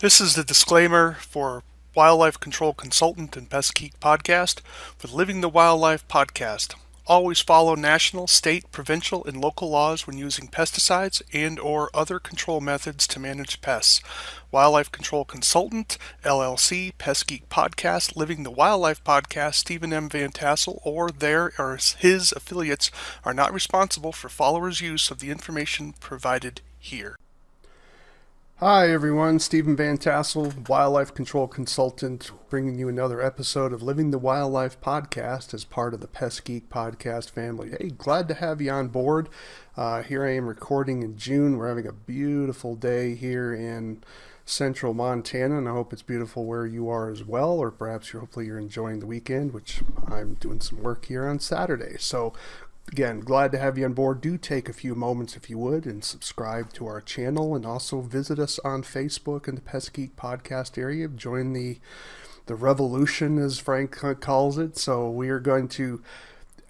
This is the disclaimer for Wildlife Control Consultant and Pest Geek Podcast for the Living the Wildlife podcast. Always follow national, state, provincial, and local laws when using pesticides and/or other control methods to manage pests. Wildlife Control Consultant, LLC, Pest Geek Podcast, Living the Wildlife Podcast, Stephen M. Vantassel, or their or his affiliates are not responsible for followers' use of the information provided here. Hi everyone, Stephen Vantassel, Wildlife Control Consultant, bringing you another episode of Living the Wildlife Podcast as part of the Pest Geek Podcast family. Hey, glad to have you on board. Here I am recording in June. We're having a beautiful day here in central Montana, and I hope it's beautiful where you are as well, or perhaps hopefully you're enjoying the weekend, which I'm doing some work here on Saturday. So again, glad to have you on board. Do take a few moments, if you would, and subscribe to our channel, and also visit us on Facebook in the Pest Geek Podcast area. Join the revolution, as Frank calls it. So we are going to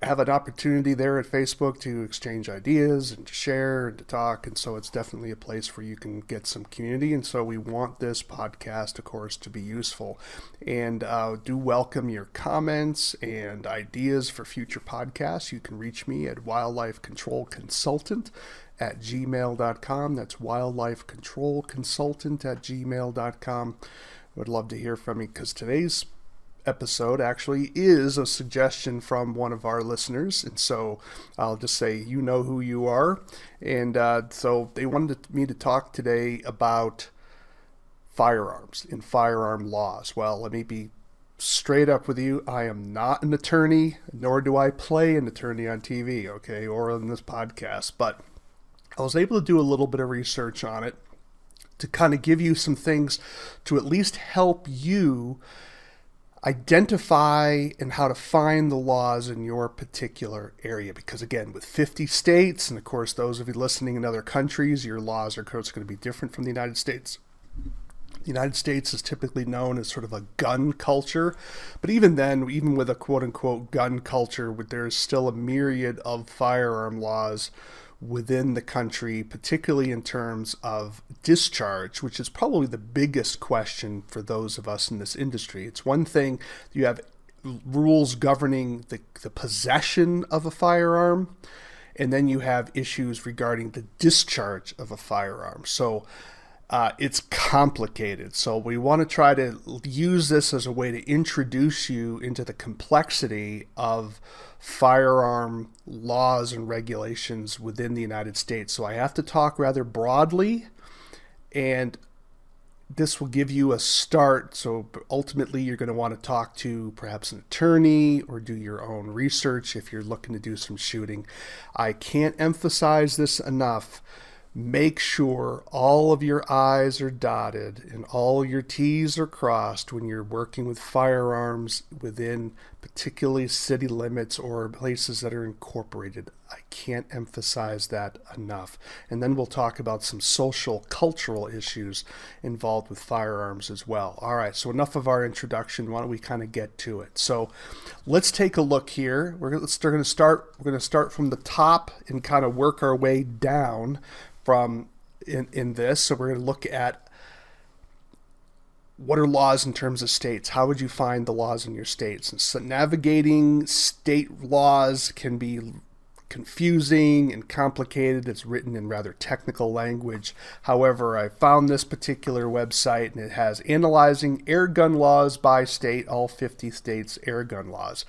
have an opportunity there at Facebook to exchange ideas and to share and to talk, and so it's definitely a place where you can get some community, and so we want this podcast, of course, to be useful. And do welcome your comments and ideas for future podcasts. You can reach me at wildlifecontrolconsultant@gmail.com. That's wildlifecontrolconsultant@gmail.com. Would love to hear from you, because today's episode actually is a suggestion from one of our listeners, and so I'll just say, you know who you are. And so they wanted me to talk today about firearms and firearm laws. Well, let me be straight up with you. I am not an attorney, nor do I play an attorney on TV, okay, or on this podcast, but I was able to do a little bit of research on it to kind of give you some things to at least help you identify and how to find the laws in your particular area. Because again, with 50 states, and of course those of you listening in other countries, your laws are of course going to be different from the United States. The United States is typically known as sort of a gun culture, but even then, even with a quote-unquote gun culture, there's still a myriad of firearm laws within the country, particularly in terms of discharge, which is probably the biggest question for those of us in this industry. It's one thing, you have rules governing the possession of a firearm, and then you have issues regarding the discharge of a firearm. So it's complicated. So we want to try to use this as a way to introduce you into the complexity of firearm laws and regulations within the United States. So I have to talk rather broadly, and this will give you a start. So ultimately you're going to want to talk to perhaps an attorney or do your own research if you're looking to do some shooting. I can't emphasize this enough. Make sure all of your I's are dotted and all your T's are crossed when you're working with firearms within particularly city limits or places that are incorporated. I can't emphasize that enough. And then we'll talk about some social, cultural issues involved with firearms as well. All right, so enough of our introduction. Why don't we kind of get to it? So let's take a look here. We're going to start from the top and kind of work our way down from in this. So we're going to look at what are laws in terms of states. How would you find the laws in your states? And so navigating state laws can be confusing and complicated. It's written in rather technical language. However, I found this particular website, and it has analyzing air gun laws by state, all 50 states air gun laws.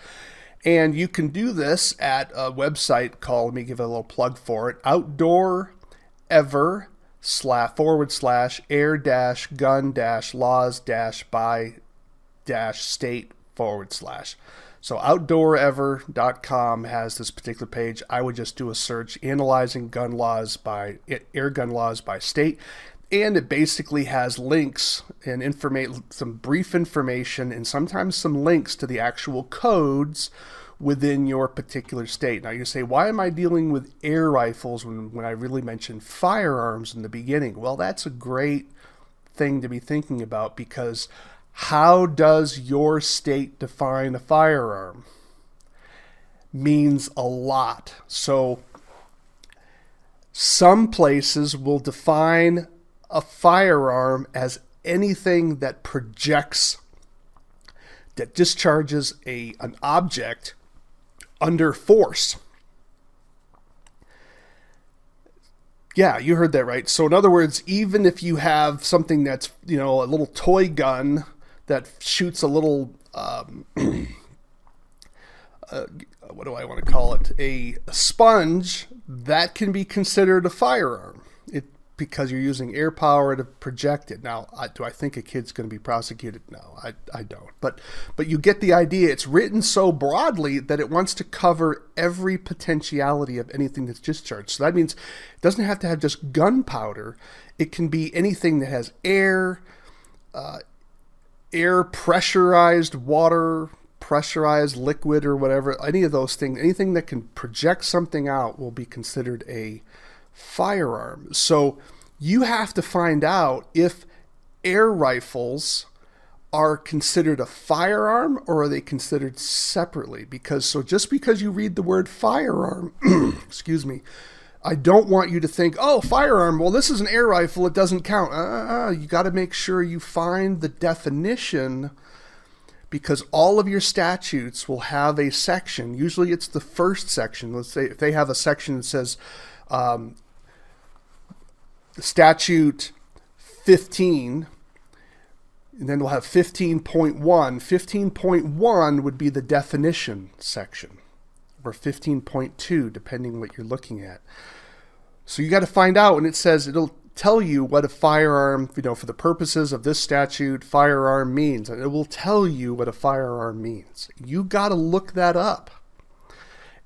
And you can do this at a website called, let me give a little plug for it, outdoorever/air-gun-laws-by-state/. So outdoorever.com has this particular page. I would just do a search analyzing gun laws by air gun laws by state, and it basically has links and some brief information and sometimes some links to the actual codes within your particular state. Now you say, why am I dealing with air rifles when I really mentioned firearms in the beginning? Well, that's a great thing to be thinking about, because how does your state define a firearm? Means a lot. So some places will define a firearm as anything that projects, that discharges an object under force. Yeah, you heard that right. So in other words, even if you have something that's, a little toy gun that shoots a little, what do I want to call it? A sponge, that can be considered a firearm. Because you're using air power to project it. Now, do I think a kid's going to be prosecuted? No, I don't. But you get the idea. It's written so broadly that it wants to cover every potentiality of anything that's discharged. So that means it doesn't have to have just gunpowder. It can be anything that has air, pressurized water, pressurized liquid, or whatever. Any of those things, anything that can project something out will be considered a firearm. So you have to find out if air rifles are considered a firearm or are they considered separately. Just because you read the word firearm, excuse me, I don't want you to think, oh, firearm, well, this is an air rifle, it doesn't count. You got to make sure you find the definition, because all of your statutes will have a section. Usually it's the first section. Let's say if they have a section that says statute 15, and then we'll have 15.1. 15.1 would be the definition section, or 15.2, depending what you're looking at. So you got to find out, and it says, it'll tell you what a firearm, for the purposes of this statute, firearm means. And it will tell you what a firearm means. You got to look that up.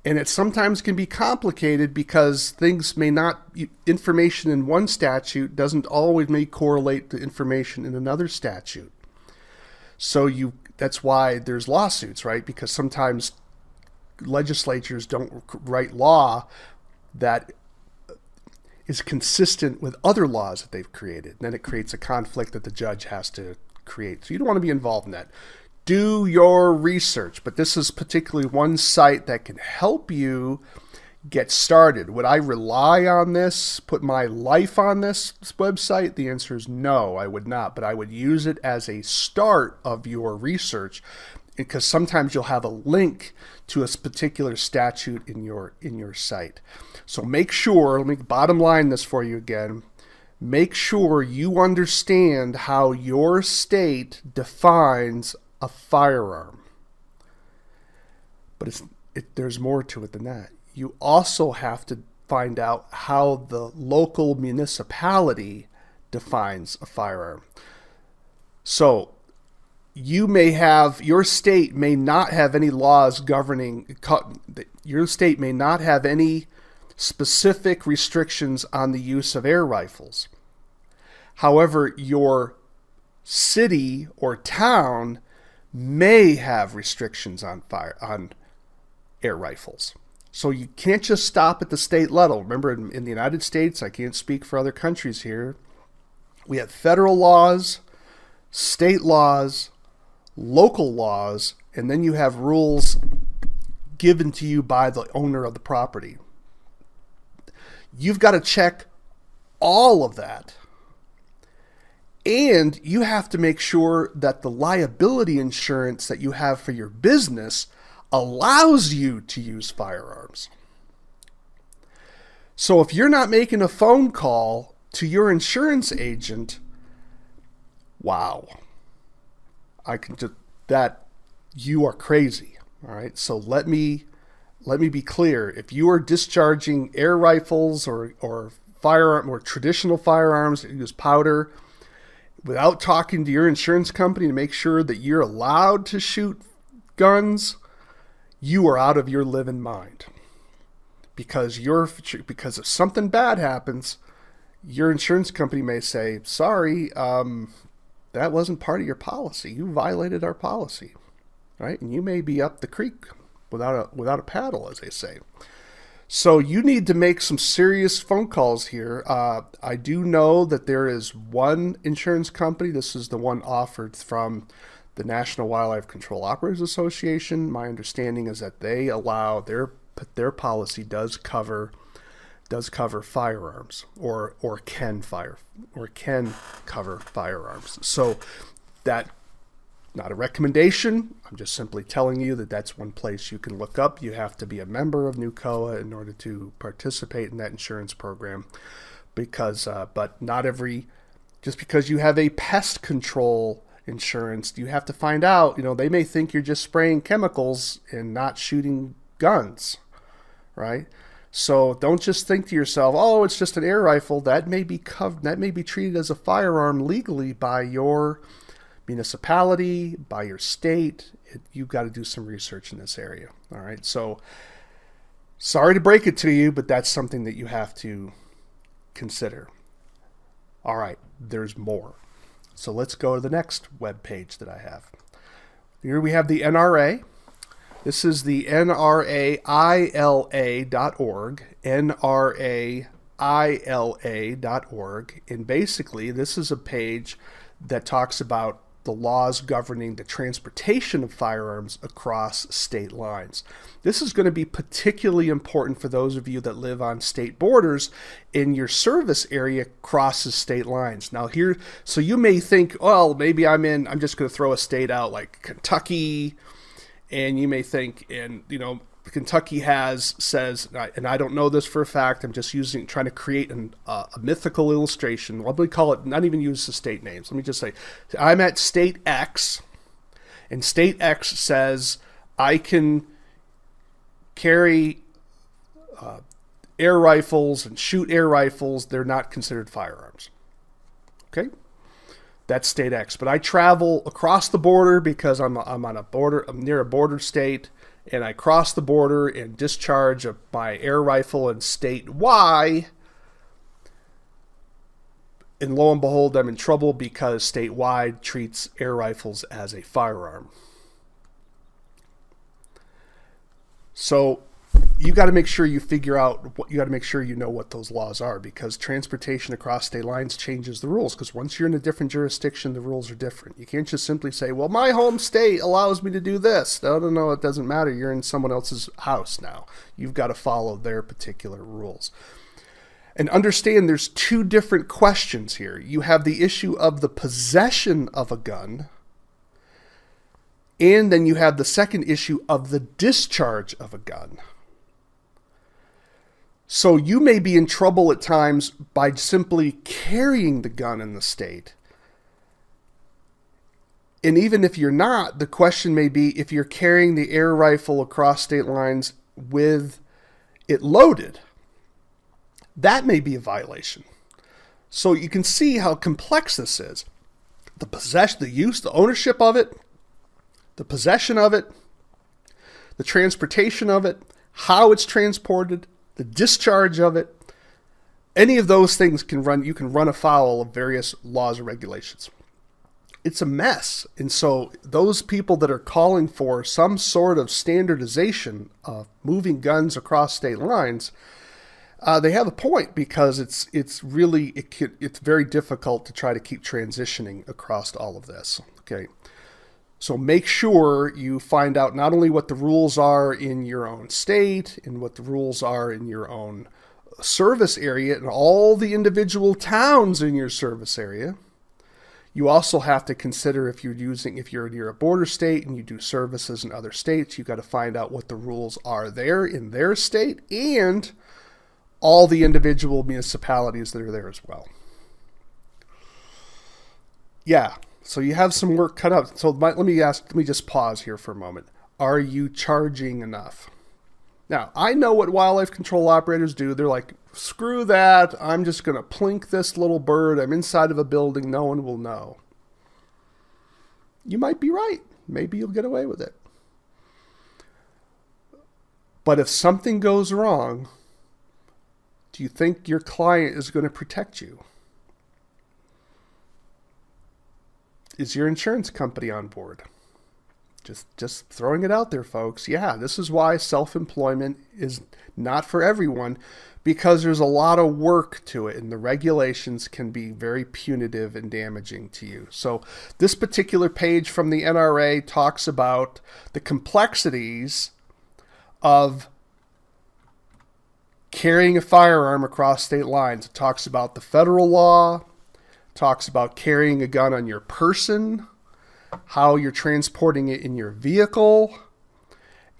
And it sometimes can be complicated because things may not, information in one statute doesn't always may correlate to information in another statute. So that's why there's lawsuits, right? Because sometimes legislatures don't write law that is consistent with other laws that they've created. And then it creates a conflict that the judge has to create. So you don't want to be involved in that. Do your research, but this is particularly one site that can help you get started. Would I rely on this, put my life on this website? The answer is no, I would not, but I would use it as a start of your research, because sometimes you'll have a link to a particular statute in your site. So make sure, let me bottom line this for you again, make sure you understand how your state defines a firearm. But there's more to it than that. You also have to find out how the local municipality defines a firearm. So your state may not have any laws governing, your state may not have any specific restrictions on the use of air rifles. However, your city or town may have restrictions on air rifles. So you can't just stop at the state level. Remember, in the United States, I can't speak for other countries here, we have federal laws, state laws, local laws, and then you have rules given to you by the owner of the property. You've got to check all of that. And you have to make sure that the liability insurance that you have for your business allows you to use firearms. So if you're not making a phone call to your insurance agent, wow, you are crazy. All right. So let me be clear. If you are discharging air rifles or firearm or traditional firearms that use powder, without talking to your insurance company to make sure that you're allowed to shoot guns, you are out of your living mind. Because if something bad happens, your insurance company may say, sorry, that wasn't part of your policy. You violated our policy, right? And you may be up the creek without a paddle, as they say. So you need to make some serious phone calls here. I do know that there is one insurance company. This is the one offered from the National Wildlife Control Operators Association. My understanding is that they allow their policy does cover does cover firearms or can cover firearms. So that, not a recommendation. I'm just simply telling you that that's one place you can look up. You have to be a member of NUCOA in order to participate in that insurance program, because but not every, just because you have a pest control insurance, you have to find out, they may think you're just spraying chemicals and not shooting guns, right? So don't just think to yourself, oh, it's just an air rifle. That may be covered, that may be treated as a firearm legally by your municipality, by your state. You've got to do some research in this area. All right. So sorry to break it to you, but that's something that you have to consider. All right. There's more. So let's go to the next web page that I have. Here we have the NRA. This is the NRAILA.org, NRAILA.org. And basically, this is a page that talks about the laws governing the transportation of firearms across state lines. This is going to be particularly important for those of you that live on state borders and your service area crosses state lines. Now here, so you may think, well, maybe I'm just going to throw a state out like Kentucky, and you may think, and Kentucky says, and I don't know this for a fact, I'm just trying to create a mythical illustration. What do we call it? Not even use the state names. Let me just say, I'm at state X, and state X says I can carry air rifles and shoot air rifles. They're not considered firearms. Okay? That's state X. But I travel across the border because I'm near a border state, and I cross the border and discharge my air rifle in state Y, and lo and behold, I'm in trouble because state Y treats air rifles as a firearm. So you got to make sure you figure out you got to make sure you know what those laws are, because transportation across state lines changes the rules, because once you're in a different jurisdiction, the rules are different. You can't just simply say, well, my home state allows me to do this. No, it doesn't matter. You're in someone else's house now. You've got to follow their particular rules. And understand there's two different questions here. You have the issue of the possession of a gun, and then you have the second issue of the discharge of a gun. So you may be in trouble at times by simply carrying the gun in the state. And even if you're not, the question may be if you're carrying the air rifle across state lines with it loaded. That may be a violation. So you can see how complex this is. The possession, the use, the ownership of it, the possession of it, the transportation of it, how it's transported, the discharge of it, any of those things you can run afoul of various laws or regulations. It's a mess. And so those people that are calling for some sort of standardization of moving guns across state lines, they have a point, because it's very difficult to try to keep transitioning across all of this. Okay. So make sure you find out not only what the rules are in your own state and what the rules are in your own service area and all the individual towns in your service area. You also have to consider if you're near a border state and you do services in other states, you've got to find out what the rules are there in their state and all the individual municipalities that are there as well. Yeah. So you have some work cut out. So let me just pause here for a moment. Are you charging enough? Now, I know what wildlife control operators do. They're like, screw that. I'm just going to plink this little bird. I'm inside of a building. No one will know. You might be right. Maybe you'll get away with it. But if something goes wrong, do you think your client is going to protect you? Is your insurance company on board? Just throwing it out there, folks. Yeah, this is why self-employment is not for everyone, because there's a lot of work to it, and the regulations can be very punitive and damaging to you. So this particular page from the NRA talks about the complexities of carrying a firearm across state lines. It talks about the federal law, talks about carrying a gun on your person, how you're transporting it in your vehicle,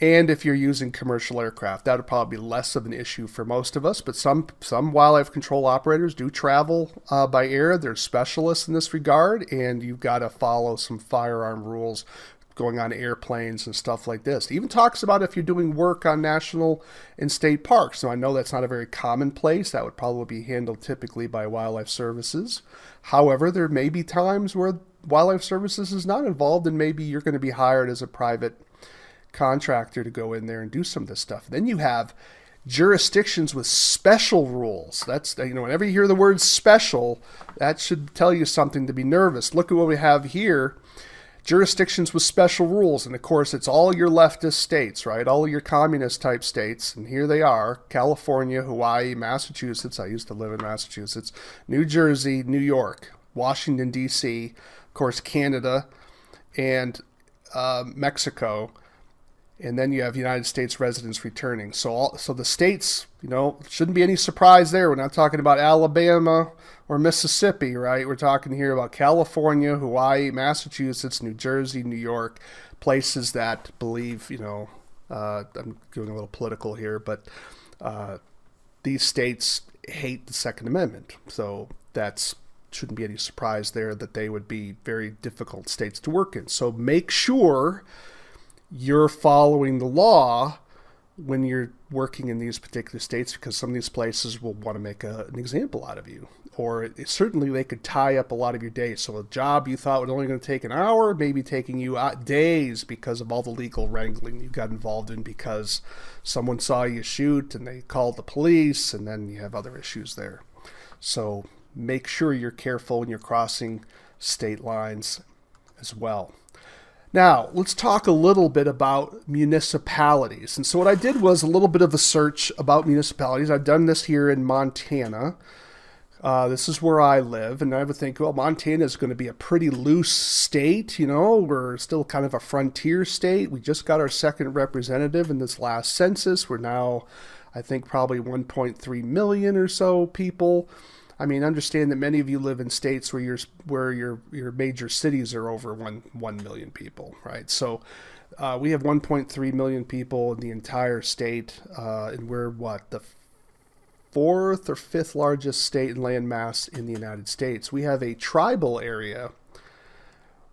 and if you're using commercial aircraft. That would probably be less of an issue for most of us, but some wildlife control operators do travel by air. They're specialists in this regard, and you've got to follow some firearm rules going on airplanes and stuff like this. It even talks about if you're doing work on national and state parks. So I know that's not a very common place. That would probably be handled typically by wildlife services. However, there may be times where wildlife services is not involved, and maybe you're going to be hired as a private contractor to go in there and do some of this stuff. Then you have jurisdictions with special rules. That's, whenever you hear the word special, that should tell you something to be nervous. Look at what we have here. Jurisdictions with special rules. And of course, it's all your leftist states, right? All of your communist type states. And here they are: California, Hawaii, Massachusetts. I used to live in Massachusetts. New Jersey, New York, Washington, D.C., of course, Canada, and Mexico. And then you have United States residents returning. So the states, shouldn't be any surprise there. We're not talking about Alabama or Mississippi, right? We're talking here about California, Hawaii, Massachusetts, New Jersey, New York, places that believe, I'm doing a little political here, but these states hate the Second Amendment. So shouldn't be any surprise there that they would be very difficult states to work in. So make sure you're following the law when you're working in these particular states, because some of these places will want to make an example out of you. Or certainly they could tie up a lot of your days. So a job you thought was only going to take an hour, maybe taking you days because of all the legal wrangling you got involved in because someone saw you shoot and they called the police, and then you have other issues there. So make sure you're careful when you're crossing state lines as well. Now, let's talk a little bit about municipalities. And so what I did was a little bit of a search about municipalities. I've done this here in Montana. This is where I live. And I would think, well, Montana is going to be a pretty loose state. We're still kind of a frontier state. We just got our second representative in this last census. We're now, I think, probably 1.3 million or so people. I mean, understand that many of you live in states where your major cities are over 1 million people, right? So we have 1.3 million people in the entire state, and we're the fourth or fifth largest state in land mass in the United States. We have a tribal area,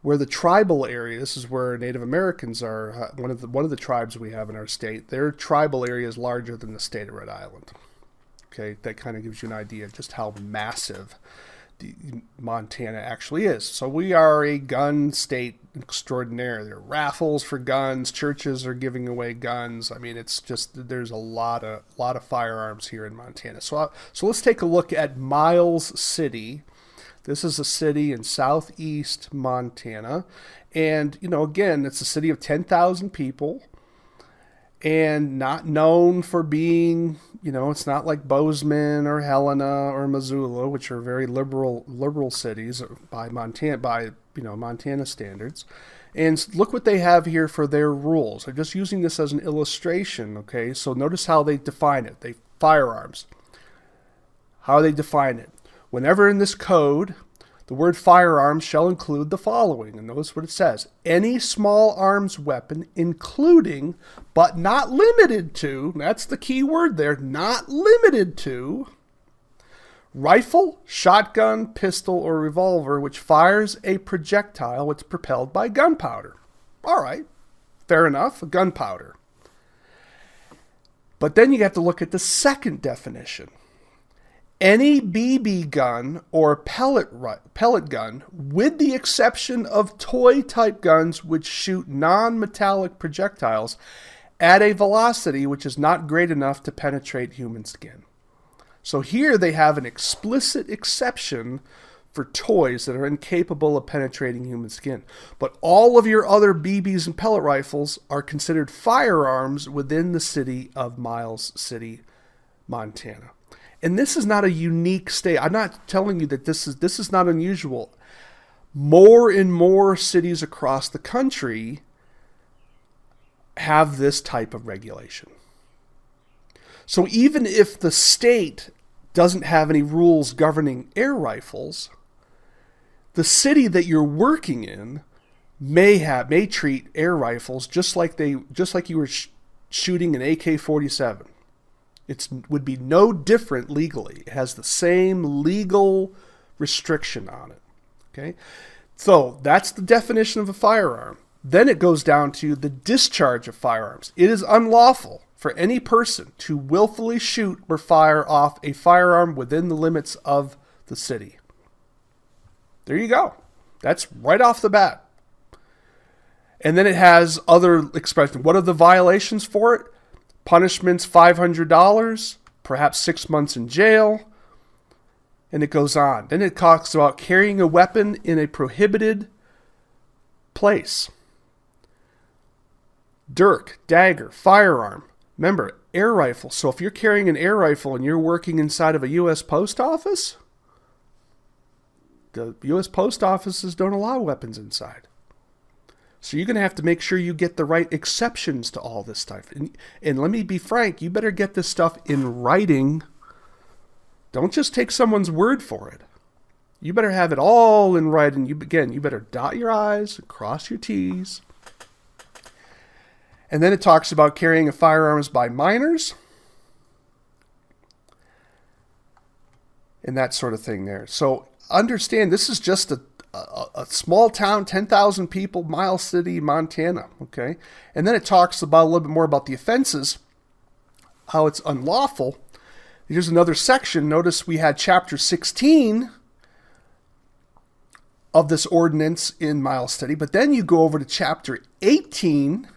this is where Native Americans are, one of the tribes we have in our state. Their tribal area is larger than the state of Rhode Island. Okay, that kind of gives you an idea of just how massive Montana actually is. So we are a gun state extraordinaire. There are raffles for guns. Churches are giving away guns. I mean, it's just, there's a lot of firearms here in Montana. So let's take a look at Miles City. This is a city in southeast Montana. And, again, it's a city of 10,000 people. And not known for being, it's not like Bozeman or Helena or Missoula, which are very liberal cities by Montana standards. And look what they have here for their rules. I'm just using this as an illustration, okay? So notice how they define it. Firearms. How they define it. Whenever in this code, the word firearms shall include the following. And notice what it says. Any small arms weapon, including, but not limited to, that's the key word there, not limited to, rifle, shotgun, pistol, or revolver, which fires a projectile which is propelled by gunpowder. All right, fair enough, gunpowder. But then you have to look at the second definition. Any BB gun or pellet gun, with the exception of toy-type guns which shoot non-metallic projectiles at a velocity which is not great enough to penetrate human skin. So here they have an explicit exception for toys that are incapable of penetrating human skin. But all of your other BBs and pellet rifles are considered firearms within the city of Miles City, Montana. And this is not a unique state. I'm not telling you that this is not unusual. More and more cities across the country have this type of regulation. So even if the state doesn't have any rules governing air rifles, the city that you're working in may treat air rifles just like you were shooting an AK-47. It would be no different legally. It has the same legal restriction on it. Okay, so that's the definition of a firearm. Then it goes down to the discharge of firearms. It is unlawful for any person to willfully shoot or fire off a firearm within the limits of the city. There you go. That's right off the bat. And then it has other expressions. What are the violations for it? Punishments $500, perhaps 6 months in jail, and it goes on. Then it talks about carrying a weapon in a prohibited place. Dirk, dagger, firearm. Remember, air rifle. So if you're carrying an air rifle and you're working inside of a U.S. post office, the U.S. post offices don't allow weapons inside. So you're going to have to make sure you get the right exceptions to all this stuff. And let me be frank, you better get this stuff in writing. Don't just take someone's word for it. You better have it all in writing. You better dot your I's and cross your T's. And then it talks about carrying of firearms by minors. And that sort of thing there. So understand, this is just a small town, 10,000 people, Miles City, Montana, okay? And then it talks about a little bit more about the offenses, how it's unlawful. Here's another section. Notice we had chapter 16 of this ordinance in Miles City, but then you go over to chapter 18.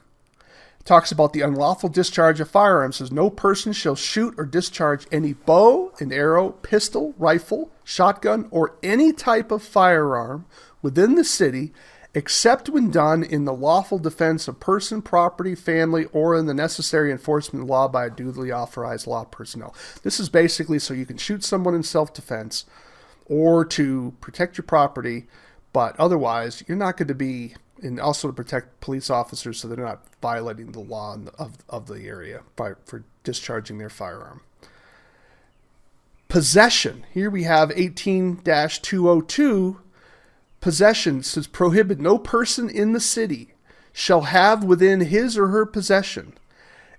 It talks about the unlawful discharge of firearms. It says, no person shall shoot or discharge any bow and arrow, pistol, rifle, shotgun, or any type of firearm within the city, except when done in the lawful defense of person, property, family, or in the necessary enforcement of law by a duly authorized law personnel. This is basically so you can shoot someone in self-defense or to protect your property, but otherwise you're not going to be, and also to protect police officers so they're not violating the law of the area for discharging their firearm. Possession. Here we have 18-202. Possession says prohibit no person in the city shall have within his or her possession,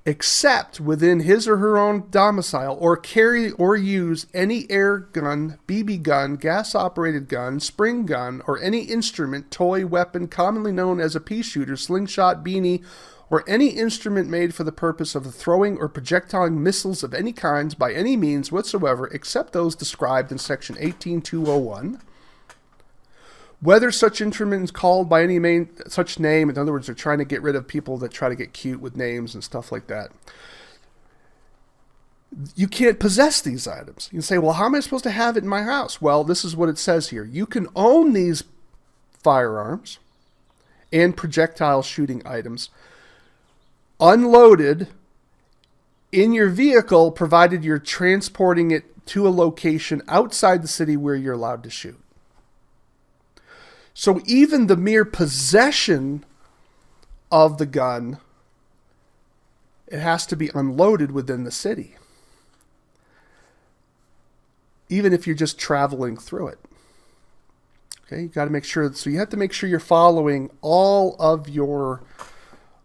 except within his or her own domicile, or carry or use any air gun, BB gun, gas-operated gun, spring gun, or any instrument, toy, weapon commonly known as a pea shooter, slingshot, beanie, or any instrument made for the purpose of the throwing or projectiling missiles of any kinds by any means whatsoever, except those described in section 18-201. Whether such instrument is called by any such name, in other words, they're trying to get rid of people that try to get cute with names and stuff like that. You can't possess these items. You can say, well, how am I supposed to have it in my house? Well, this is what it says here. You can own these firearms and projectile shooting items unloaded in your vehicle, provided you're transporting it to a location outside the city where you're allowed to shoot. So even the mere possession of the gun, it has to be unloaded within the city. Even if you're just traveling through it. Okay, you got to make sure, so you have to make sure you're following all of your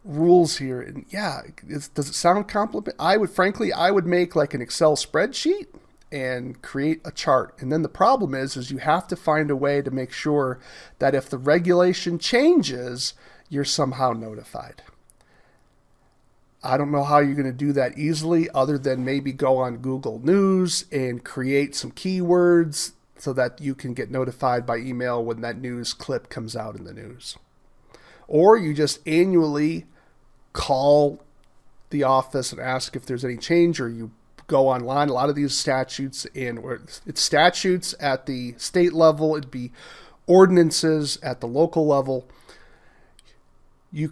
rules here. And yeah, does it sound complicated? I would make like an Excel spreadsheet and create a chart. And then the problem is you have to find a way to make sure that if the regulation changes, you're somehow notified. I don't know how you're going to do that easily, other than maybe go on Google News and create some keywords so that you can get notified by email when that news clip comes out in the news. Or you just annually call the office and ask if there's any change, or you go online. A lot of these statutes, it's statutes at the state level, it'd be ordinances at the local level. A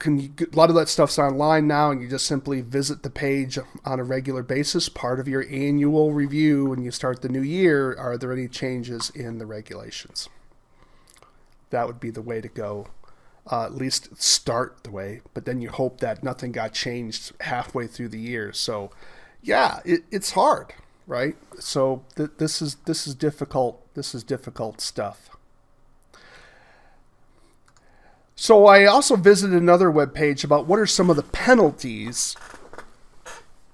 lot of that stuff's online now, and you just simply visit the page on a regular basis. Part of your annual review when you start the new year, are there any changes in the regulations? That would be the way to go. At least start the way, but then you hope that nothing got changed halfway through the year. So Yeah, it's hard, right? So this is difficult. This is difficult stuff. So I also visited another webpage about what are some of the penalties.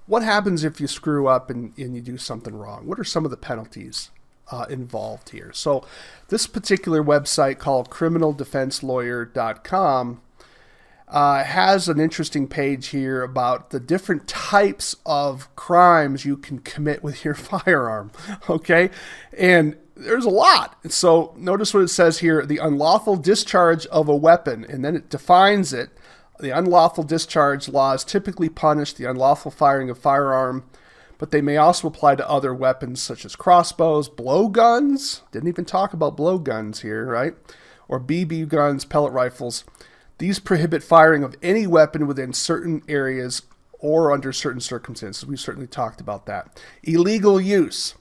What happens if you screw up and you do something wrong? What are some of the penalties involved here? So this particular website called criminaldefenselawyer.com has an interesting page here about the different types of crimes you can commit with your firearm. Okay. And there's a lot. So notice what it says here, the unlawful discharge of a weapon, and then it defines it. The unlawful discharge laws typically punish the unlawful firing of firearm, but they may also apply to other weapons such as crossbows, blowguns. Didn't even talk about blowguns here, right? Or BB guns, pellet rifles. These prohibit firing of any weapon within certain areas or under certain circumstances. We've certainly talked about that. Illegal use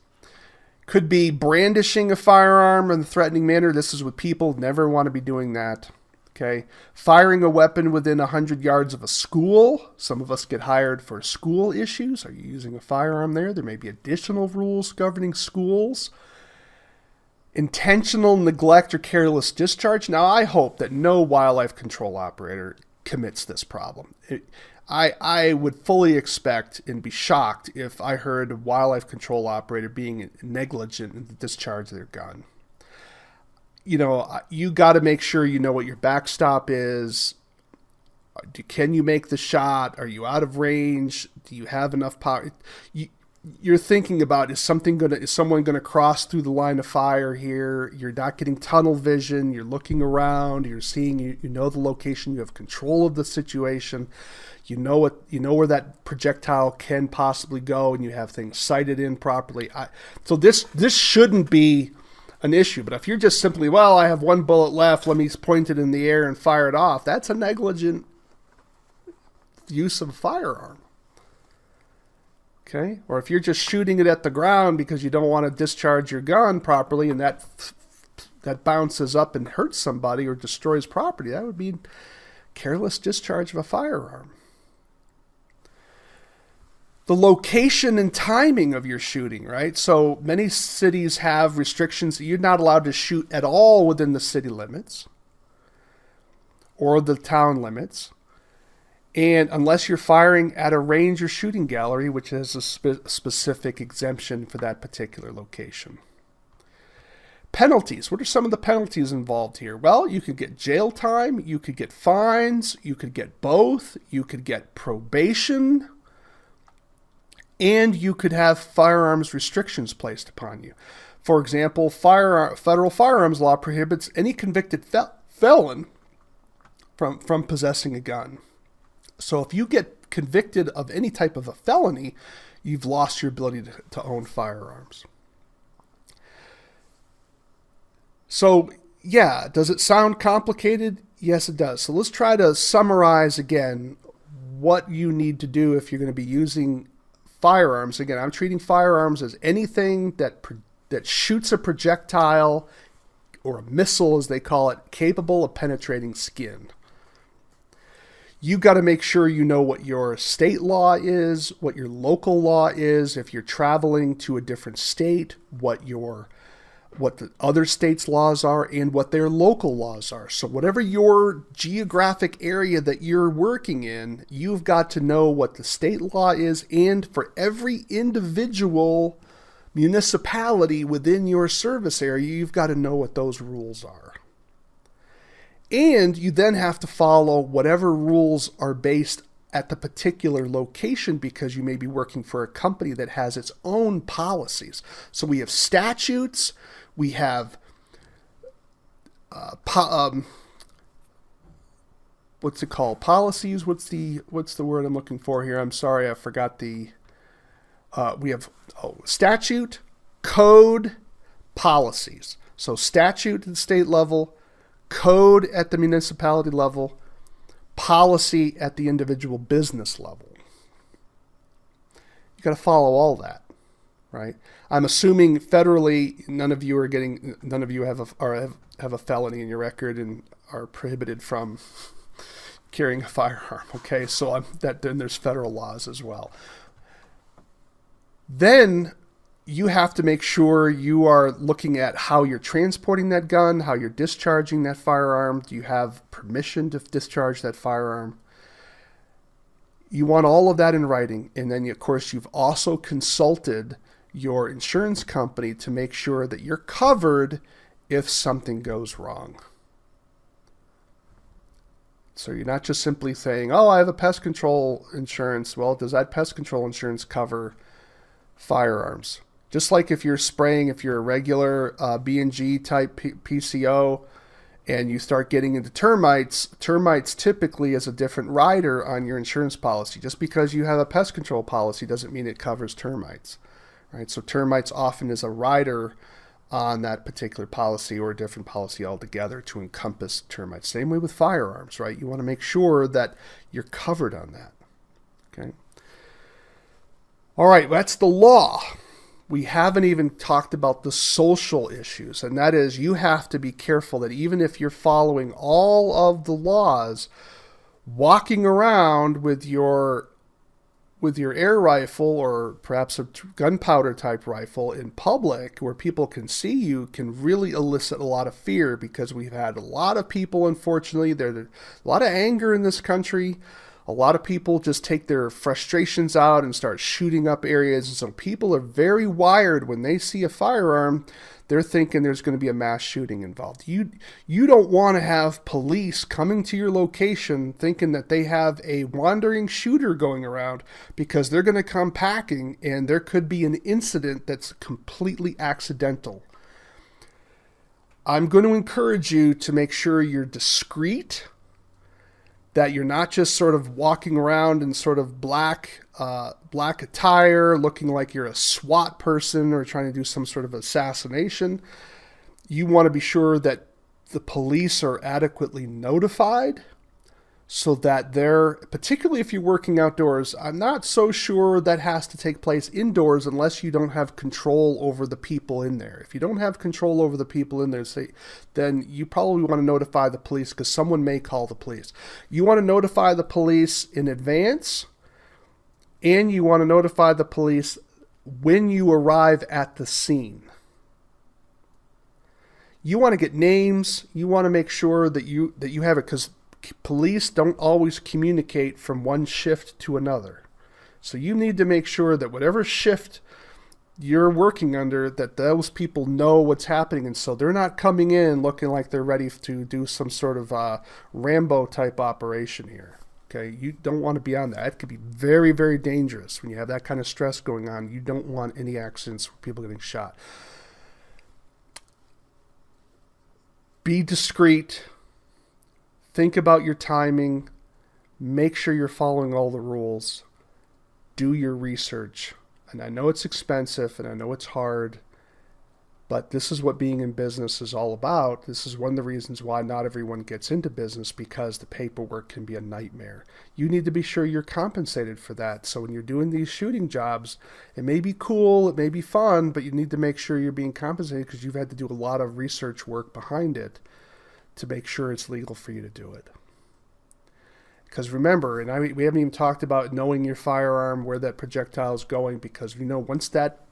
could be brandishing a firearm in a threatening manner. This is what people never want to be doing that. Okay. Firing a weapon within 100 yards of a school. Some of us get hired for school issues. Are you using a firearm there? There may be additional rules governing schools. Intentional neglect or careless discharge. Now, I hope that no wildlife control operator commits this problem. I would fully expect and be shocked if I heard a wildlife control operator being negligent in the discharge of their gun. You know, you got to make sure you know what your backstop is. Can you make the shot? Are you out of range? Do you have enough power? You're thinking about, is someone going to cross through the line of fire here? You're not getting tunnel vision. You're looking around. You're seeing. You know the location. You have control of the situation. You know where that projectile can possibly go, and you have things sighted in properly. So this shouldn't be an issue. But if you're just simply, well, I have one bullet left, let me point it in the air and fire it off, that's a negligent use of a firearm. Okay? Or if you're just shooting it at the ground because you don't want to discharge your gun properly and that bounces up and hurts somebody or destroys property, that would be careless discharge of a firearm. The location and timing of your shooting, right? So many cities have restrictions that you're not allowed to shoot at all within the city limits or the town limits. And unless you're firing at a range or shooting gallery, which has a specific exemption for that particular location. Penalties. What are some of the penalties involved here? Well, you could get jail time. You could get fines. You could get both. You could get probation. And you could have firearms restrictions placed upon you. For example, federal firearms law prohibits any convicted felon from possessing a gun. So if you get convicted of any type of a felony, you've lost your ability to own firearms. So, yeah, does it sound complicated? Yes, it does. So let's try to summarize again what you need to do if you're going to be using firearms. Again, I'm treating firearms as anything that shoots a projectile or a missile, as they call it, capable of penetrating skin. You got to make sure you know what your state law is, what your local law is, if you're traveling to a different state, what the other states' laws are, and what their local laws are. So whatever your geographic area that you're working in, you've got to know what the state law is, and for every individual municipality within your service area, you've got to know what those rules are. And you then have to follow whatever rules are based at the particular location, because you may be working for a company that has its own policies. So we have statutes, we have what's it called? Policies. What's the word I'm looking for here? I'm sorry, I forgot the. We have statute, code, policies. So statute at the state level, code at the municipality level, policy at the individual business level. You got to follow all that, right? I'm assuming federally, none of you have a felony in your record and are prohibited from carrying a firearm. Okay, so then there's federal laws as well. Then you have to make sure you are looking at how you're transporting that gun, how you're discharging that firearm. Do you have permission to discharge that firearm? You want all of that in writing. And then, of course, you've also consulted your insurance company to make sure that you're covered if something goes wrong. So you're not just simply saying, oh, I have a pest control insurance. Well, does that pest control insurance cover firearms? Just like if you're spraying, if you're a regular B&G type PCO and you start getting into termites typically is a different rider on your insurance policy. Just because you have a pest control policy doesn't mean it covers termites, right? So termites often is a rider on that particular policy or a different policy altogether to encompass termites. Same way with firearms, right? You want to make sure that you're covered on that, okay? All right, that's the law. We haven't even talked about the social issues, and that is you have to be careful that even if you're following all of the laws, walking around with your air rifle or perhaps a gunpowder type rifle in public where people can see you can really elicit a lot of fear, because we've had a lot of people, unfortunately, there's a lot of anger in this country. A lot of people just take their frustrations out and start shooting up areas. And so people are very wired when they see a firearm. They're thinking there's going to be a mass shooting involved. You don't want to have police coming to your location thinking that they have a wandering shooter going around, because they're going to come packing and there could be an incident that's completely accidental. I'm going to encourage you to make sure you're discreet, that you're not just sort of walking around in sort of black attire, looking like you're a SWAT person or trying to do some sort of assassination. You want to be sure that the police are adequately notified, so that they're, particularly if you're working outdoors, I'm not so sure that has to take place indoors unless you don't have control over the people in there. If you don't have control over the people in there, then you probably want to notify the police, because someone may call the police. You want to notify the police in advance, and you want to notify the police when you arrive at the scene. You want to get names. You want to make sure that you have it, because police don't always communicate from one shift to another. So you need to make sure that whatever shift you're working under, that those people know what's happening. And so they're not coming in looking like they're ready to do some sort of Rambo type operation here. Okay, you don't want to be on that. It could be very, very dangerous when you have that kind of stress going on. You don't want any accidents with people getting shot. Be discreet. Think about your timing. Make sure you're following all the rules. Do your research. And I know it's expensive and I know it's hard, but this is what being in business is all about. This is one of the reasons why not everyone gets into business, because the paperwork can be a nightmare. You need to be sure you're compensated for that. So when you're doing these shooting jobs, it may be cool, it may be fun, but you need to make sure you're being compensated, because you've had to do a lot of research work behind it to make sure it's legal for you to do it. Because remember, and we haven't even talked about knowing your firearm, where that projectile is going, because once that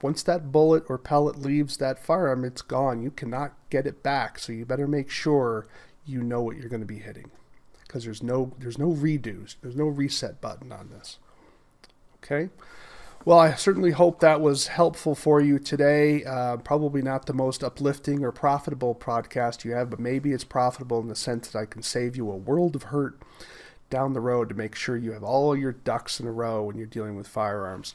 bullet or pellet leaves that firearm, it's gone. You cannot get it back. So you better make sure you know what you're going to be hitting, because there's no redos, there's no reset button on this. Okay. Well, I certainly hope that was helpful for you today. Probably not the most uplifting or profitable podcast you have, but maybe it's profitable in the sense that I can save you a world of hurt down the road to make sure you have all your ducks in a row when you're dealing with firearms.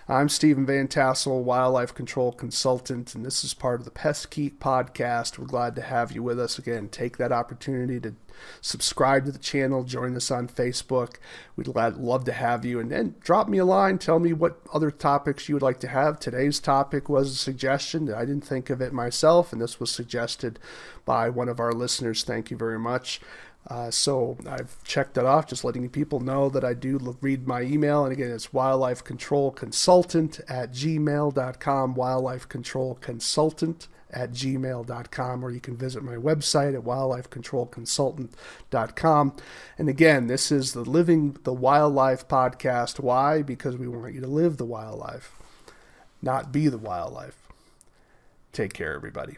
I'm Stephen Vantassel, wildlife control consultant, and this is part of the Pest Geek podcast. We're glad to have you with us again. Take that opportunity to subscribe to the channel, join us on Facebook. We'd love to have you, and then drop me a line. Tell me what other topics you would like to have. Today's topic was a suggestion. I didn't think of it myself, and this was suggested by one of our listeners. Thank you very much. So I've checked it off, just letting people know that I do read my email. And again, it's wildlifecontrolconsultant@gmail.com, wildlifecontrolconsultant@gmail.com, or you can visit my website at wildlifecontrolconsultant.com. And again, this is the Living the Wildlife podcast. Why? Because we want you to live the wildlife. not be the wildlife. Take care, everybody.